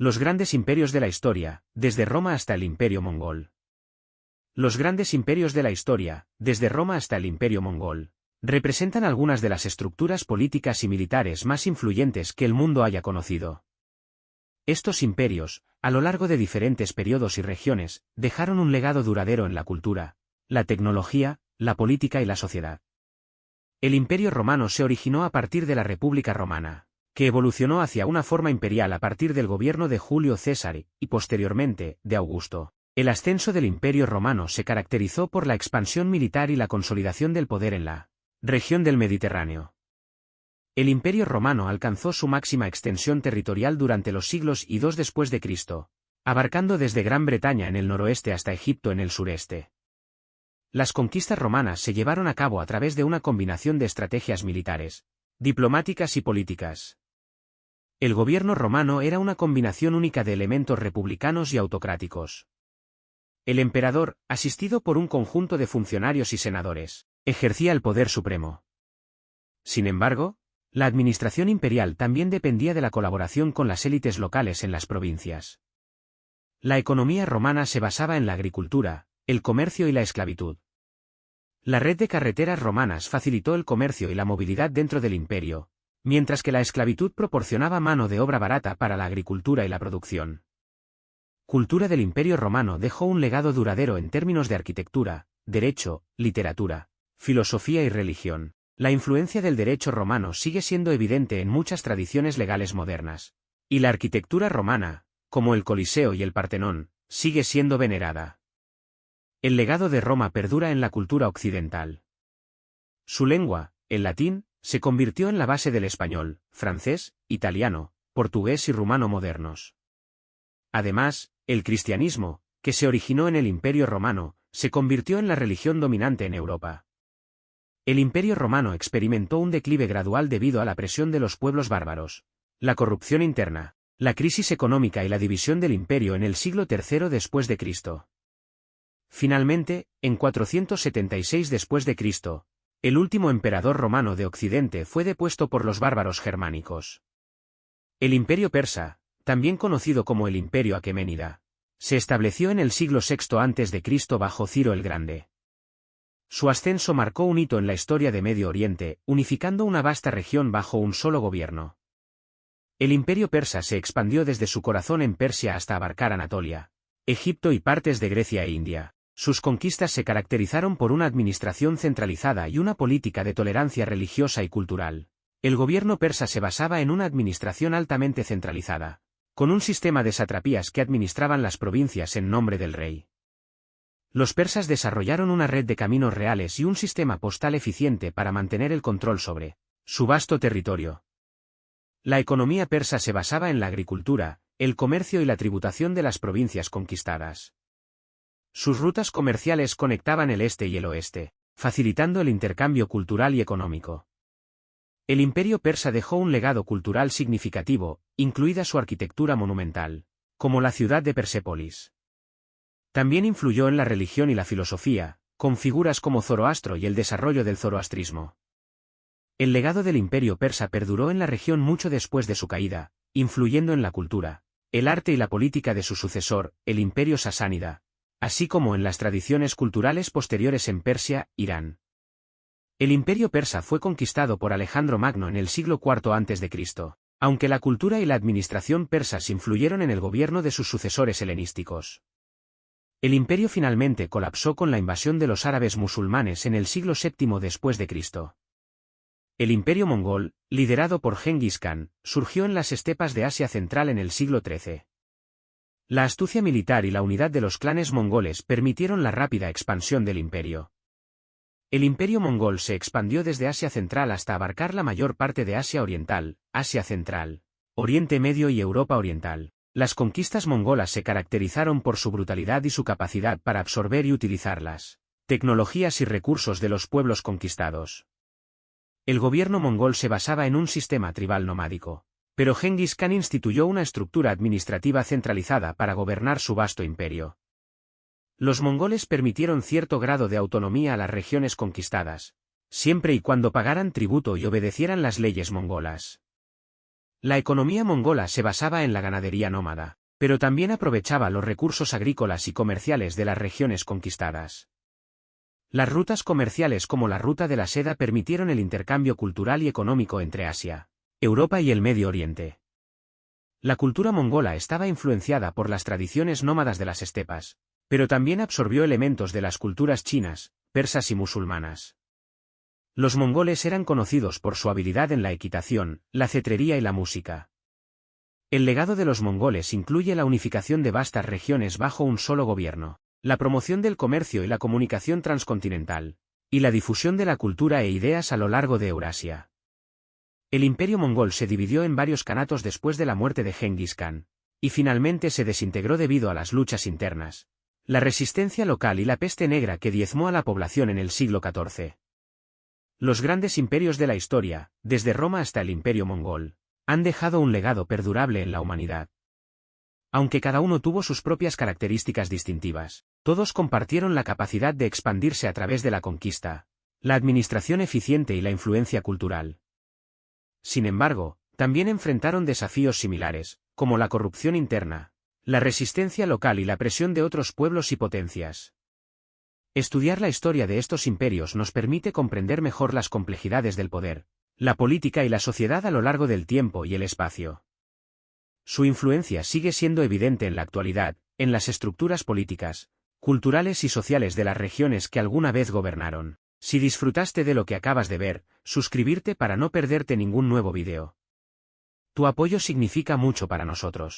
Los grandes imperios de la historia, desde Roma hasta el Imperio Mongol. Los grandes imperios de la historia, desde Roma hasta el Imperio Mongol, representan algunas de las estructuras políticas y militares más influyentes que el mundo haya conocido. Estos imperios, a lo largo de diferentes periodos y regiones, dejaron un legado duradero en la cultura, la tecnología, la política y la sociedad. El Imperio Romano se originó a partir de la República Romana, que evolucionó hacia una forma imperial a partir del gobierno de Julio César y, posteriormente, de Augusto. El ascenso del Imperio Romano se caracterizó por la expansión militar y la consolidación del poder en la región del Mediterráneo. El Imperio Romano alcanzó su máxima extensión territorial durante los siglos II después de Cristo, abarcando desde Gran Bretaña en el noroeste hasta Egipto en el sureste. Las conquistas romanas se llevaron a cabo a través de una combinación de estrategias militares, diplomáticas y políticas. El gobierno romano era una combinación única de elementos republicanos y autocráticos. El emperador, asistido por un conjunto de funcionarios y senadores, ejercía el poder supremo. Sin embargo, la administración imperial también dependía de la colaboración con las élites locales en las provincias. La economía romana se basaba en la agricultura, el comercio y la esclavitud. La red de carreteras romanas facilitó el comercio y la movilidad dentro del imperio, mientras que la esclavitud proporcionaba mano de obra barata para la agricultura y la producción. Cultura del Imperio Romano dejó un legado duradero en términos de arquitectura, derecho, literatura, filosofía y religión. La influencia del derecho romano sigue siendo evidente en muchas tradiciones legales modernas, y la arquitectura romana, como el Coliseo y el Partenón, sigue siendo venerada. El legado de Roma perdura en la cultura occidental. Su lengua, el latín, se convirtió en la base del español, francés, italiano, portugués y rumano modernos. Además, el cristianismo, que se originó en el Imperio Romano, se convirtió en la religión dominante en Europa. El Imperio Romano experimentó un declive gradual debido a la presión de los pueblos bárbaros, la corrupción interna, la crisis económica y la división del imperio en el siglo III después de Cristo. Finalmente, en 476 después de Cristo, el último emperador romano de Occidente fue depuesto por los bárbaros germánicos. El Imperio Persa, también conocido como el Imperio Aqueménida, se estableció en el siglo VI a.C. bajo Ciro el Grande. Su ascenso marcó un hito en la historia de Medio Oriente, unificando una vasta región bajo un solo gobierno. El Imperio Persa se expandió desde su corazón en Persia hasta abarcar Anatolia, Egipto y partes de Grecia e India. Sus conquistas se caracterizaron por una administración centralizada y una política de tolerancia religiosa y cultural. El gobierno persa se basaba en una administración altamente centralizada, con un sistema de satrapías que administraban las provincias en nombre del rey. Los persas desarrollaron una red de caminos reales y un sistema postal eficiente para mantener el control sobre su vasto territorio. La economía persa se basaba en la agricultura, el comercio y la tributación de las provincias conquistadas. Sus rutas comerciales conectaban el este y el oeste, facilitando el intercambio cultural y económico. El imperio persa dejó un legado cultural significativo, incluida su arquitectura monumental, como la ciudad de Persépolis. También influyó en la religión y la filosofía, con figuras como Zoroastro y el desarrollo del zoroastrismo. El legado del imperio persa perduró en la región mucho después de su caída, influyendo en la cultura, el arte y la política de su sucesor, el imperio sasánida, así como en las tradiciones culturales posteriores en Persia, Irán. El imperio persa fue conquistado por Alejandro Magno en el siglo IV a.C., aunque la cultura y la administración persas influyeron en el gobierno de sus sucesores helenísticos. El imperio finalmente colapsó con la invasión de los árabes musulmanes en el siglo VII después de Cristo. El imperio mongol, liderado por Gengis Khan, surgió en las estepas de Asia Central en el siglo XIII. La astucia militar y la unidad de los clanes mongoles permitieron la rápida expansión del imperio. El imperio mongol se expandió desde Asia Central hasta abarcar la mayor parte de Asia Oriental, Asia Central, Oriente Medio y Europa Oriental. Las conquistas mongolas se caracterizaron por su brutalidad y su capacidad para absorber y utilizar las tecnologías y recursos de los pueblos conquistados. El gobierno mongol se basaba en un sistema tribal nomádico, pero Gengis Khan instituyó una estructura administrativa centralizada para gobernar su vasto imperio. Los mongoles permitieron cierto grado de autonomía a las regiones conquistadas, siempre y cuando pagaran tributo y obedecieran las leyes mongolas. La economía mongola se basaba en la ganadería nómada, pero también aprovechaba los recursos agrícolas y comerciales de las regiones conquistadas. Las rutas comerciales como la Ruta de la Seda permitieron el intercambio cultural y económico entre Asia, Europa y el Medio Oriente. La cultura mongola estaba influenciada por las tradiciones nómadas de las estepas, pero también absorbió elementos de las culturas chinas, persas y musulmanas. Los mongoles eran conocidos por su habilidad en la equitación, la cetrería y la música. El legado de los mongoles incluye la unificación de vastas regiones bajo un solo gobierno, la promoción del comercio y la comunicación transcontinental, y la difusión de la cultura e ideas a lo largo de Eurasia. El imperio mongol se dividió en varios kanatos después de la muerte de Genghis Khan, y finalmente se desintegró debido a las luchas internas, la resistencia local y la peste negra que diezmó a la población en el siglo XIV. Los grandes imperios de la historia, desde Roma hasta el imperio mongol, han dejado un legado perdurable en la humanidad. Aunque cada uno tuvo sus propias características distintivas, todos compartieron la capacidad de expandirse a través de la conquista, la administración eficiente y la influencia cultural. Sin embargo, también enfrentaron desafíos similares, como la corrupción interna, la resistencia local y la presión de otros pueblos y potencias. Estudiar la historia de estos imperios nos permite comprender mejor las complejidades del poder, la política y la sociedad a lo largo del tiempo y el espacio. Su influencia sigue siendo evidente en la actualidad, en las estructuras políticas, culturales y sociales de las regiones que alguna vez gobernaron. Si disfrutaste de lo que acabas de ver, suscribirte para no perderte ningún nuevo video. Tu apoyo significa mucho para nosotros.